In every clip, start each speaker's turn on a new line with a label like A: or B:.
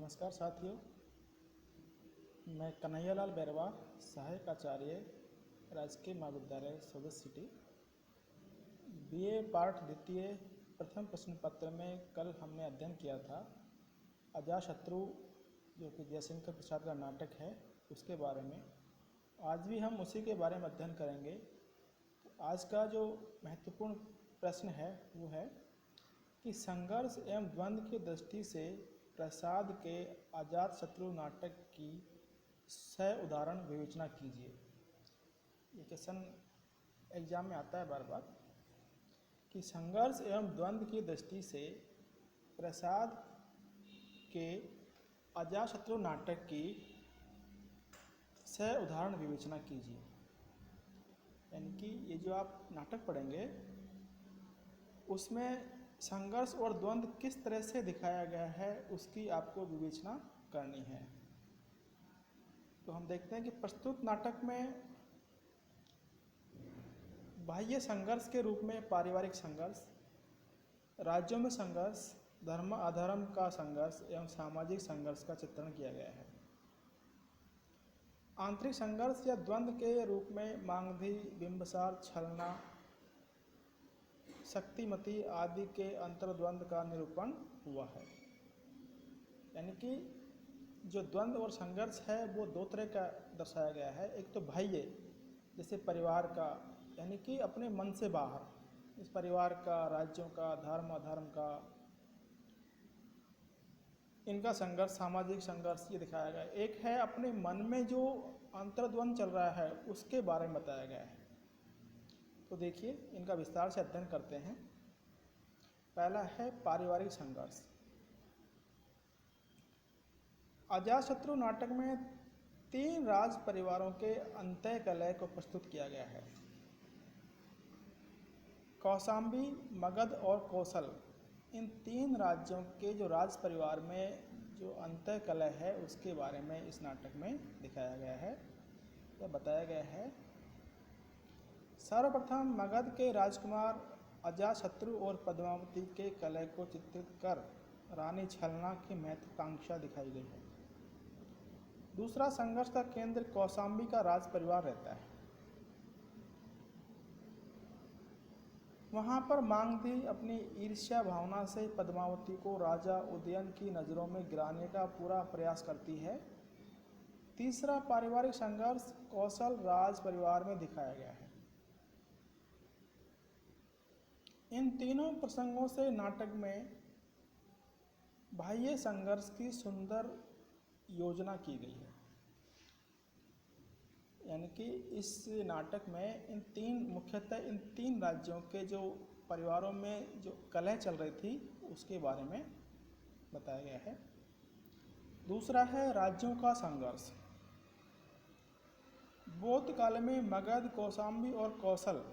A: नमस्कार साथियों, मैं कन्हैयालाल बैरवा, सहायक आचार्य, राजकीय महाविद्यालय सौदत्त सिटी, बीए पाठ द्वितीय प्रथम प्रश्न पत्र में कल हमने अध्ययन किया था अजातशत्रु, जो कि जयशंकर प्रसाद का नाटक है, उसके बारे में। आज भी हम उसी के बारे में अध्ययन करेंगे। तो आज का जो महत्वपूर्ण प्रश्न है वो है कि संघर्ष एवं द्वंद्व की दृष्टि से प्रसाद के अजातशत्रु नाटक की 6 उदाहरण विवेचना कीजिए। ये क्वेश्चन एग्जाम में आता है बार बार कि संघर्ष एवं द्वंद्व की दृष्टि से प्रसाद के अजातशत्रु नाटक की 6 उदाहरण विवेचना कीजिए। यानी कि ये जो आप नाटक पढ़ेंगे उसमें संघर्ष और द्वंद्व किस तरह से दिखाया गया है उसकी आपको विवेचना करनी है। तो हम देखते हैं कि प्रस्तुत नाटक में बाह्य संघर्ष के रूप में पारिवारिक संघर्ष, राज्यों में संघर्ष, धर्म अधर्म का संघर्ष एवं सामाजिक संघर्ष का चित्रण किया गया है। आंतरिक संघर्ष या द्वंद्व के रूप में मागधी, बिंबसार, छलना, शक्तिमती आदि के अंतर्द्वंद्व का निरूपण हुआ है। यानी कि जो द्वंद्व और संघर्ष है वो 2 तरह का दर्शाया गया है। एक तो बाह्य, जैसे परिवार का, यानी कि अपने मन से बाहर, इस परिवार का, राज्यों का, धर्म अधर्म का, इनका संघर्ष, सामाजिक संघर्ष ये दिखाया गया है। एक है अपने मन में जो अंतर्द्वंद चल रहा है उसके बारे में बताया गया है। तो देखिए, इनका विस्तार से अध्ययन करते हैं। पहला है पारिवारिक संघर्ष। अजातशत्रु नाटक में 3 राज परिवारों के अंतःकलह को प्रस्तुत किया गया है। कौशांबी, मगध और कोसल, इन 3 राज्यों के जो राज परिवार में जो अंतःकलह है उसके बारे में इस नाटक में दिखाया गया है या बताया गया है। सर्वप्रथम मगध के राजकुमार अजातशत्रु और पद्मावती के कलह को चित्रित कर रानी छलना की महत्वाकांक्षा दिखाई गई है। दूसरा, संघर्ष का केंद्र कौशांबी का राज परिवार रहता है। वहां पर मागधी अपनी ईर्ष्या भावना से पद्मावती को राजा उदयन की नज़रों में गिराने का पूरा प्रयास करती है। तीसरा, पारिवारिक संघर्ष कौशल राज परिवार में दिखाया गया है। इन तीनों प्रसंगों से नाटक में बाह्य संघर्ष की सुंदर योजना की गई है। यानी कि इस नाटक में मुख्यतः इन 3 राज्यों के जो परिवारों में जो कलह चल रही थी उसके बारे में बताया गया है। दूसरा है राज्यों का संघर्ष। बौद्ध काल में मगध, कौशांबी और कौशल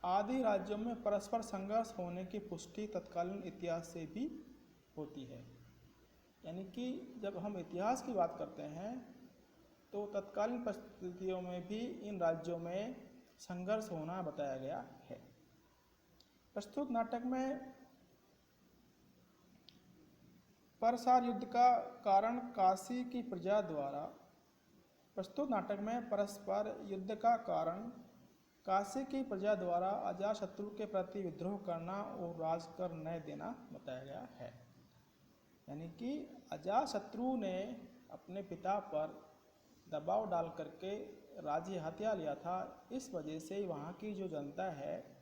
A: आदि राज्यों में परस्पर संघर्ष होने की पुष्टि तत्कालीन इतिहास से भी होती है। यानी कि जब हम इतिहास की बात करते हैं तो तत्कालीन परिस्थितियों में भी इन राज्यों में संघर्ष होना बताया गया है। प्रस्तुत नाटक में परसार युद्ध का कारण काशी की प्रजा द्वारा परस्पर युद्ध का कारण काशी की प्रजा द्वारा अजातशत्रु के प्रति विद्रोह करना और राजकर न देना बताया गया है। यानी कि अजातशत्रु ने अपने पिता पर दबाव डाल करके राज्य हथिया लिया था। इस वजह से वहाँ की जो जनता है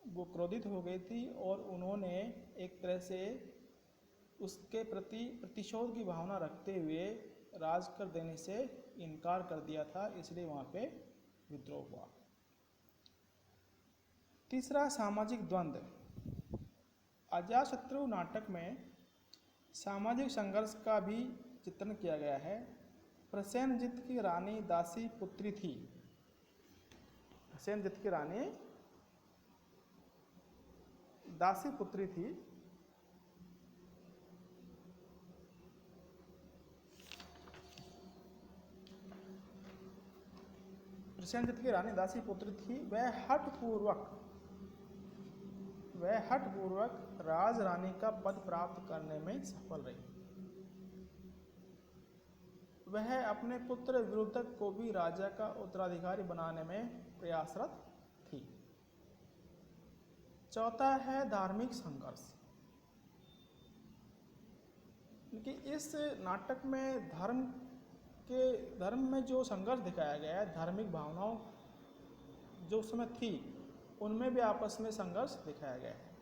A: वो क्रोधित हो गई थी और उन्होंने एक तरह से उसके प्रति प्रतिशोध की भावना रखते हुए राज कर देने से इनकार कर दिया था, इसलिए वहाँ पे विद्रोह हुआ। तीसरा, सामाजिक द्वंद्व। अजातशत्रु नाटक में सामाजिक संघर्ष का भी चित्रण किया गया है। प्रसेनजित की रानी दासी पुत्री थी। प्रसेनजित की रानी दासी पुत्री थी। प्रसेनजित की रानी दासी पुत्री थी। वह हठपूर्वक राज रानी का पद प्राप्त करने में सफल रही। वह अपने पुत्र विरुद्धक को भी राजा का उत्तराधिकारी बनाने में प्रयासरत थी। चौथा है धार्मिक संघर्ष। कि इस नाटक में धर्म में जो संघर्ष दिखाया गया है, धार्मिक भावनाओं जो उस समय थी उनमें भी आपस में संघर्ष दिखाया गया है।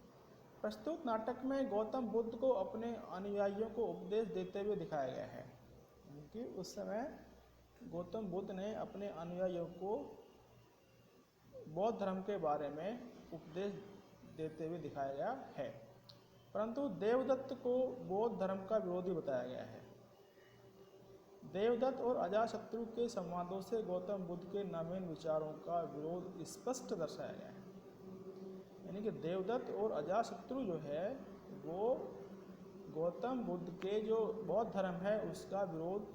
A: प्रस्तुत नाटक में गौतम बुद्ध को अपने अनुयायियों को उपदेश देते हुए दिखाया गया है। क्योंकि उस समय गौतम बुद्ध ने अपने अनुयायियों को बौद्ध धर्म के बारे में उपदेश देते हुए दिखाया गया है। परंतु देवदत्त को बौद्ध धर्म का विरोधी बताया गया है। देवदत्त और अजातशत्रु के संवादों से गौतम बुद्ध के नवीन विचारों का विरोध स्पष्ट दर्शाया गया है। यानी कि देवदत्त और अजातशत्रु जो है वो गौतम बुद्ध के जो बौद्ध धर्म है उसका विरोध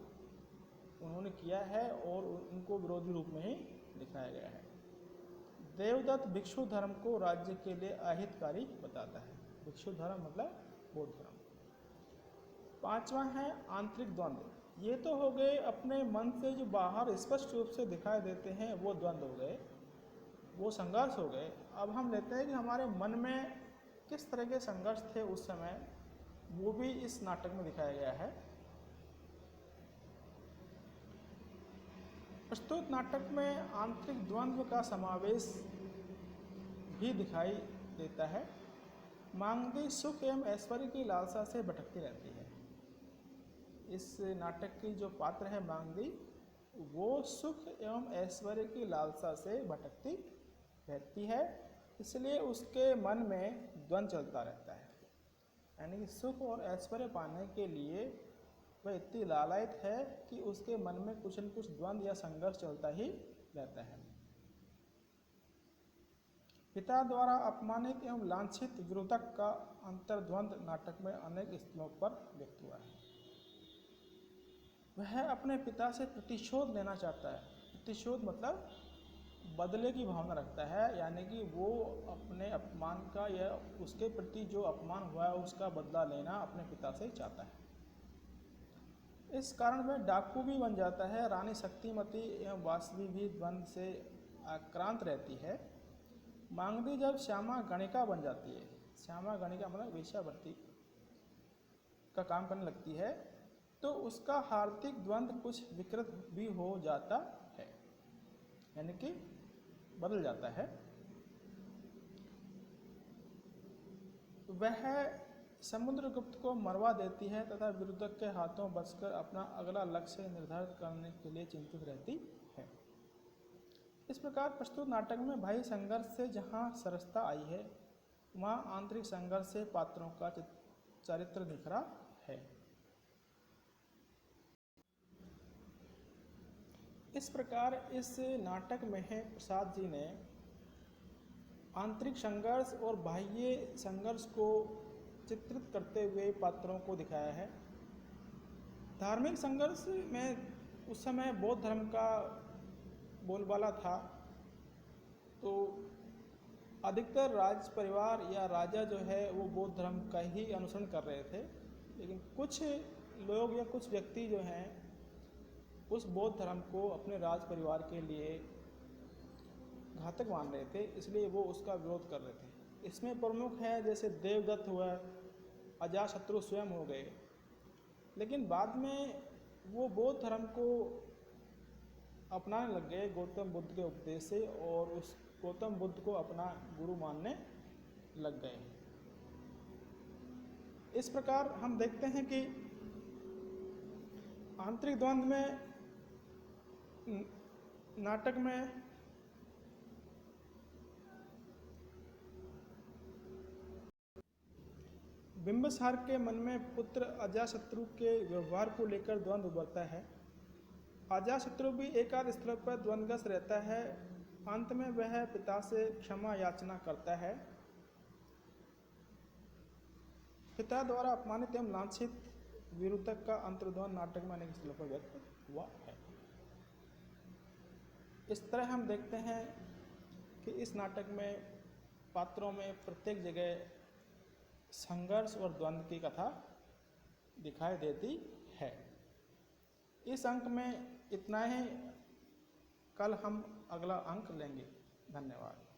A: उन्होंने किया है और उनको विरोधी रूप में ही दिखाया गया है। देवदत्त भिक्षु धर्म को राज्य के लिए अहितकारी बताता है। भिक्षु धर्म मतलब बौद्ध धर्म। पांचवा है आंतरिक द्वंद्व। ये तो हो गए अपने मन से जो बाहर स्पष्ट रूप से दिखाई देते हैं वो द्वंद्व हो गए, वो संघर्ष हो गए। अब हम लेते हैं कि हमारे मन में किस तरह के संघर्ष थे उस समय, वो भी इस नाटक में दिखाया गया है। प्रस्तुत नाटक में आंतरिक द्वंद्व का समावेश भी दिखाई देता है। मांगदी सुख एवं ऐश्वर्य की लालसा से भटकती रहती है। इस नाटक की जो पात्र है मांगदी, वो सुख एवं ऐश्वर्य की लालसा से भटकती रहती है, इसलिए उसके मन में द्वंद्व चलता रहता है। यानी कि सुख और ऐश्वर्य पाने के लिए वह इतनी लालायित है कि उसके मन में कुछ न कुछ द्वंद्व या संघर्ष चलता ही रहता है। पिता द्वारा अपमानित एवं लांछित विरोधक का अंतर्द्वंद्व नाटक में अनेक स्थलों पर व्यक्त हुआ है। वह अपने पिता से प्रतिशोध लेना चाहता है। प्रतिशोध मतलब बदले की भावना रखता है, यानी कि वो अपने अपमान का या उसके प्रति जो अपमान हुआ है उसका बदला लेना अपने पिता से चाहता है। इस कारण वह डाकू भी बन जाता है। रानी शक्तिमती एवं वासवी भी द्वंद्व से आक्रांत रहती है। मांगदी जब श्यामा गणिका बन जाती है, श्यामा गणिका मतलब वेश्यावृत्ति का काम करने लगती है, तो उसका हार्दिक द्वंद्व कुछ विकृत भी हो जाता है, यानी कि बदल जाता है। वह समुद्रगुप्त को मरवा देती है तथा विरुद्धक के हाथों बचकर अपना अगला लक्ष्य निर्धारित करने के लिए चिंतित रहती है। इस प्रकार प्रस्तुत नाटक में भाई संघर्ष से जहाँ सरसता आई है, वहाँ आंतरिक संघर्ष से पात्रों का चरित्र निखरा है। इस प्रकार इस नाटक में प्रसाद जी ने आंतरिक संघर्ष और बाह्य संघर्ष को चित्रित करते हुए पात्रों को दिखाया है। धार्मिक संघर्ष में उस समय बौद्ध धर्म का बोलबाला था, तो अधिकतर राज परिवार या राजा जो है वो बौद्ध धर्म का ही अनुसरण कर रहे थे, लेकिन कुछ लोग या कुछ व्यक्ति जो हैं उस बौद्ध धर्म को अपने राज परिवार के लिए घातक मान रहे थे, इसलिए वो उसका विरोध कर रहे थे। इसमें प्रमुख है जैसे देवदत्त हुआ, अजातशत्रु स्वयं हो गए, लेकिन बाद में वो बौद्ध धर्म को अपनाने लग गए गौतम बुद्ध के उपदेश से, और उस गौतम बुद्ध को अपना गुरु मानने लग गए। इस प्रकार हम देखते हैं कि आंतरिक द्वंद्व में नाटक में बिंबिसार के मन में पुत्र अजातशत्रु के व्यवहार को लेकर द्वंद्व उभरता है। अजातशत्रु भी एकाध स्थल पर द्वंद्वग्रस्त रहता है। अंत में वह पिता से क्षमा याचना करता है। पिता द्वारा अपमानित एवं लांछित विरुद्धक का अंतर्द्वंद नाटक में अनेक स्थलों पर व्यक्त हुआ है। इस तरह हम देखते हैं कि इस नाटक में पात्रों में प्रत्येक जगह संघर्ष और द्वंद्व की कथा दिखाई देती है। इस अंक में इतना ही। कल हम अगला अंक लेंगे। धन्यवाद।